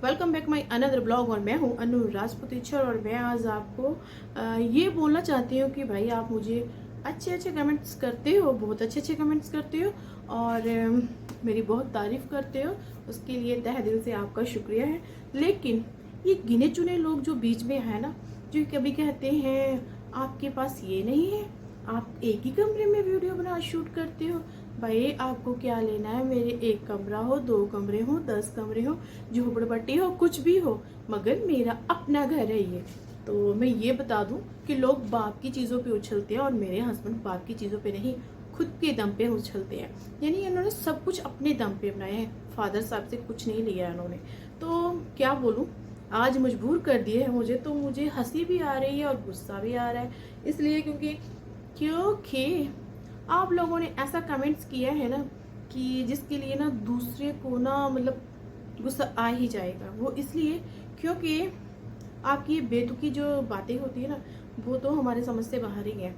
Welcome back my another blog. और मैं हूँ अनु राजपूतीचर और मैं आज आपको ये बोलना चाहती हूँ कि भाई आप मुझे अच्छे अच्छे कमेंट्स करते हो, बहुत अच्छे अच्छे कमेंट्स करते हो और मेरी बहुत तारीफ़ करते हो। उसके लिए तहे दिल से आपका शुक्रिया है। लेकिन ये गिने चुने लोग जो बीच में है ना, जो कभी कहते हैं आपके पास ये नहीं है, आप एक ही कमरे में वीडियो बना शूट करते हो। भाई आपको क्या लेना है, मेरे एक कमरा हो, 2 कमरे हो, 10 कमरे हो, झोपड़पट्टी हो, कुछ भी हो, मगर मेरा अपना घर है ये। तो मैं ये बता दूं कि लोग बाप की चीज़ों पे उछलते हैं और मेरे हस्बैंड बाप की चीज़ों पे नहीं, खुद के दम पे उछलते हैं। यानी इन्होंने सब कुछ अपने दम पे बनाया है, फादर साहब से कुछ नहीं लिया इन्होंने। तो क्या बोलूँ, आज मजबूर कर दिए है मुझे। तो मुझे हंसी भी आ रही है और गुस्सा भी आ रहा है, इसलिए क्योंकि आप लोगों ने ऐसा कमेंट्स किया है ना कि जिसके लिए ना दूसरे को ना मतलब गुस्सा आ ही जाएगा। वो इसलिए क्योंकि आपकी ये बेतुकी जो बातें होती है ना, वो तो हमारे समझ से बाहर ही है।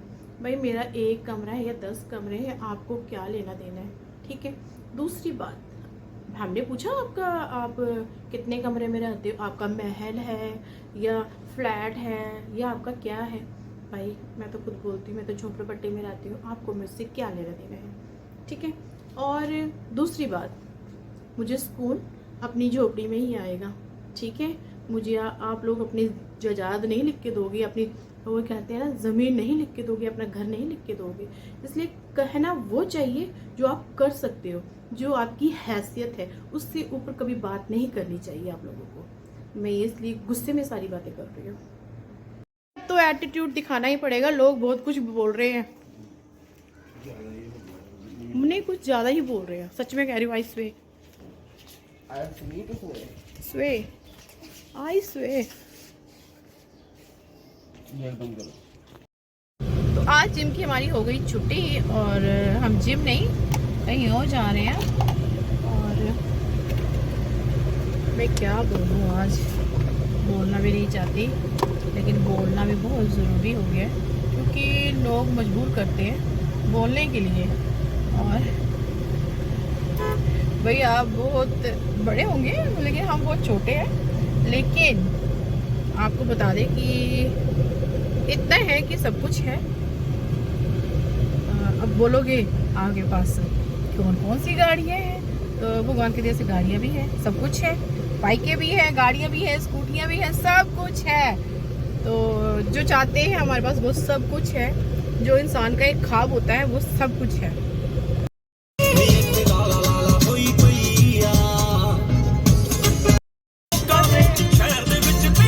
भाई मेरा एक कमरा है या 10 कमरे हैं, आपको क्या लेना देना है, ठीक है। दूसरी बात, हमने पूछा आप कितने कमरे में रहते हो, आपका महल है या फ्लैट है या आपका क्या है। भाई मैं तो खुद बोलती हूँ, मैं तो झोपड़पट्टी में रहती हूँ, आपको मुझसे क्या लेना देना है, ठीक है। और दूसरी बात, मुझे सुकून अपनी झोपड़ी में ही आएगा, ठीक है। मुझे आप लोग अपनी जायदाद नहीं लिख के दोगे, अपनी वो कहते हैं ना ज़मीन नहीं लिख के दोगे, अपना घर नहीं लिख के दोगे। इसलिए कहना वो चाहिए जो आप कर सकते हो, जो आपकी हैसियत है, उससे ऊपर कभी बात नहीं करनी चाहिए आप लोगों को। मैं इसलिए गुस्से में सारी बातें कर रही हूँ। तो एटीट्यूड दिखाना ही पड़ेगा, लोग बहुत कुछ बोल रहे हैं, नहीं कुछ ज़्यादा ही बोल रहे हैं, सच में कह रही हूँ। आई स्वे तो आज जिम की हमारी हो गई छुट्टी और हम जिम नहीं कहीं और जा रहे हैं। और मैं क्या बोलूँ, आज बोलना भी नहीं चाहती, लेकिन बोलना भी बहुत ज़रूरी हो गया है क्योंकि लोग मजबूर करते हैं बोलने के लिए। और भाई आप बहुत बड़े होंगे लेकिन हम बहुत छोटे हैं। लेकिन आपको बता दें कि इतना है कि सब कुछ है। अब बोलोगे आगे पास कौन कौन सी गाड़ियाँ हैं, तो भगवान की दया से गाड़ियाँ भी हैं, सब कुछ है, बाइकें भी हैं, गाड़ियाँ भी हैं, स्कूटियाँ भी हैं, सब कुछ है। तो जो चाहते हैं हमारे पास वो सब कुछ है, जो इंसान का एक ख्वाब होता है वो सब कुछ है।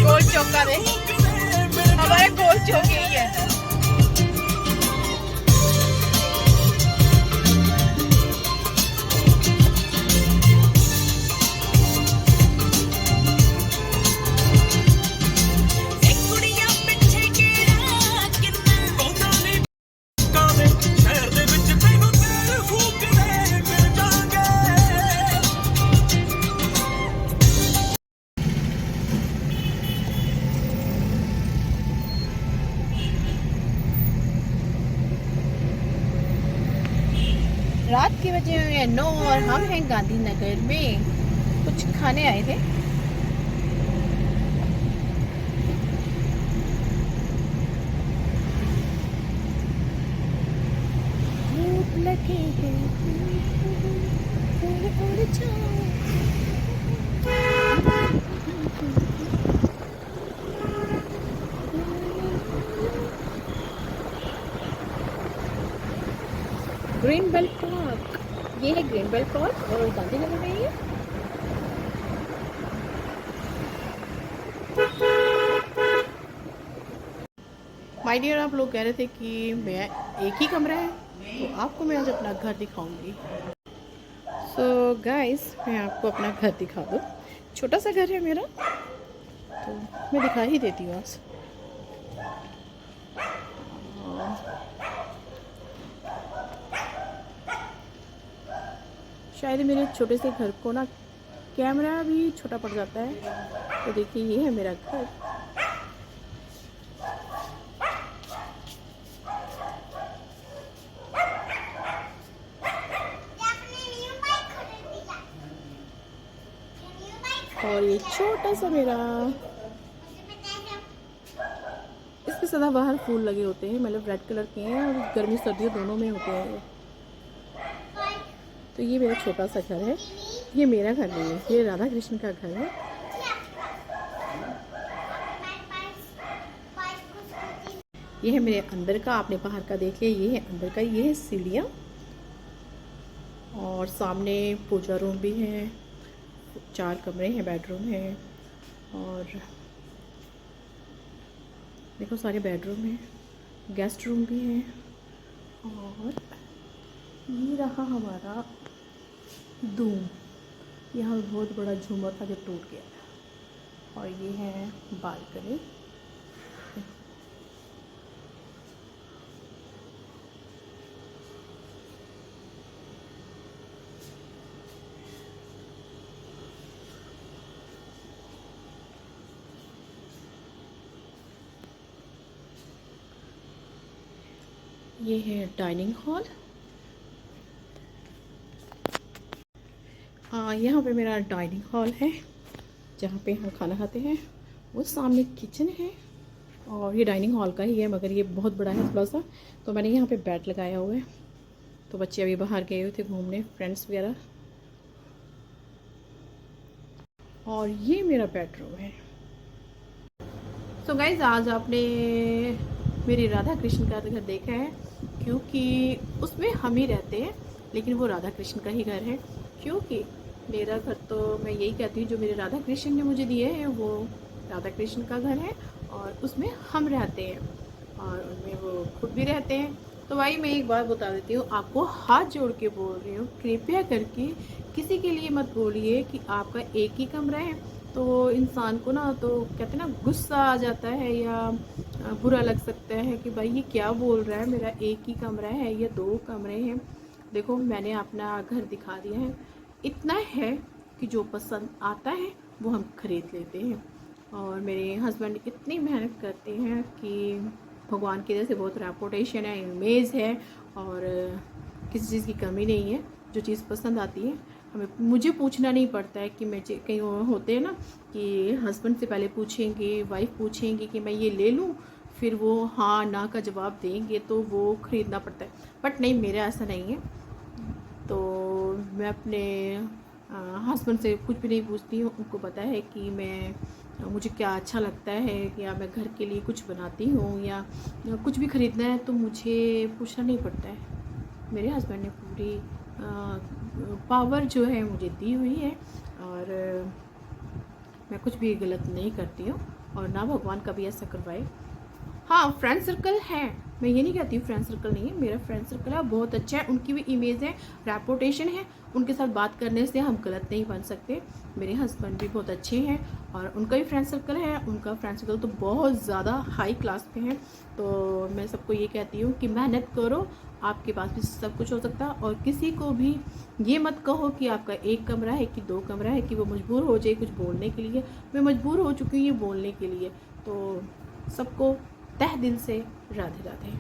गोल चौका दे, हमारे गोल चौक यही है। रात के बजे हुए 9 और हम हैं गांधीनगर में, कुछ खाने आए थे। भूख लगी है, उड़ जाओ। ग्रीन बेल्ट पार्क, ये है ग्रीन बेल्ट पार्क और गांधीनगर में ही है। माय डियर, आप लोग कह रहे थे कि मैं एक ही कमरा है, तो आपको मैं आज अपना घर दिखाऊंगी। सो गाइस, मैं आपको अपना घर दिखा दूँ। छोटा सा घर है मेरा, तो मैं दिखा ही देती हूँ आज। शायद मेरे छोटे से घर को ना कैमरा भी छोटा पड़ जाता है। तो देखिए ये है मेरा घर। और ये छोटा सा मेरा, इस पे सदाबहार फूल लगे होते हैं, मतलब रेड कलर के हैं और गर्मी सर्दियों दोनों में होते हैं ये। तो ये मेरा छोटा सा घर है, ये मेरा घर नहीं है, ये राधा कृष्ण का घर है। ये है मेरे अंदर का, आपने बाहर का देख लिया, ये है अंदर का, ये है सीढ़ियाँ और सामने पूजा रूम भी है, 4 कमरे हैं, बेडरूम है और देखो सारे बेडरूम हैं, गेस्ट रूम भी है। और ये रहा हमारा धूम, यहाँ बहुत बड़ा झूमर था जो टूट गया। और ये है बालकनी, ये है डाइनिंग हॉल। यहाँ पे मेरा डाइनिंग हॉल है जहाँ पे हम खाना खाते हैं, वो सामने किचन है और ये डाइनिंग हॉल का ही है मगर ये बहुत बड़ा है थोड़ा सा, तो मैंने यहाँ पे बेड लगाया हुआ है। तो बच्चे अभी बाहर गए हुए थे घूमने, फ्रेंड्स वगैरह। और ये मेरा बेडरूम है। तो गाइज आज आपने मेरी राधा कृष्ण का घर देखा है, क्योंकि उसमें हम ही रहते हैं लेकिन वो राधा कृष्ण का ही घर है। क्योंकि मेरा घर तो मैं यही कहती हूँ, जो मेरे राधा कृष्ण ने मुझे दिए हैं वो राधा कृष्ण का घर है और उसमें हम रहते हैं और उनमें वो खुद भी रहते हैं। तो भाई मैं एक बात बता देती हूँ, आपको हाथ जोड़ के बोल रही हूँ, कृपया करके किसी के लिए मत बोलिए कि आपका एक ही कमरा है। तो इंसान को ना, तो कहते हैं ना, गुस्सा आ जाता है या बुरा लग सकता है कि भाई ये क्या बोल रहा है, मेरा एक ही कमरा है या 2 कमरे हैं। देखो मैंने अपना घर दिखा दिया है, इतना है कि जो पसंद आता है वो हम खरीद लेते हैं। और मेरे हस्बैंड इतनी मेहनत करते हैं कि भगवान की तरह से बहुत रेपुटेशन है, इमेज है और किसी चीज़ की कमी नहीं है। जो चीज़ पसंद आती है मुझे पूछना नहीं पड़ता है कि मैं कहीं होते हैं ना कि हस्बैंड से पहले पूछेंगे, वाइफ पूछेंगे कि मैं ये ले लूँ, फिर वो हाँ ना का जवाब देंगे तो वो ख़रीदना पड़ता है। बट नहीं, मेरा ऐसा नहीं है। तो मैं अपने हस्बैंड से कुछ भी नहीं पूछती हूँ, उनको पता है कि मुझे क्या अच्छा लगता है, या मैं घर के लिए कुछ बनाती हूँ या कुछ भी ख़रीदना है तो मुझे पूछना नहीं पड़ता है। मेरे हस्बैंड ने पूरी पावर जो है मुझे दी हुई है और मैं कुछ भी गलत नहीं करती हूँ और ना भगवान कभी ऐसा करवाए। हाँ, फ्रेंड सर्कल है, मैं ये नहीं कहती हूँ फ्रेंड सर्कल नहीं है, मेरा फ्रेंड सर्कल है, बहुत अच्छा है, उनकी भी इमेज है, रेपुटेशन है, उनके साथ बात करने से हम गलत नहीं बन सकते। मेरे हस्बैंड भी बहुत अच्छे हैं और उनका भी फ्रेंड सर्कल है, उनका फ्रेंड सर्कल तो बहुत ज़्यादा हाई क्लास पे है। तो मैं सबको ये कहती हूँ कि मेहनत करो, आपके पास भी सब कुछ हो सकता है। और किसी को भी ये मत कहो कि आपका एक कमरा है कि 2 कमरा है कि वो मजबूर हो जाए कुछ बोलने के लिए। मैं मजबूर हो चुकी हूँ ये बोलने के लिए। तो सबको तह दिल से राधे राधे।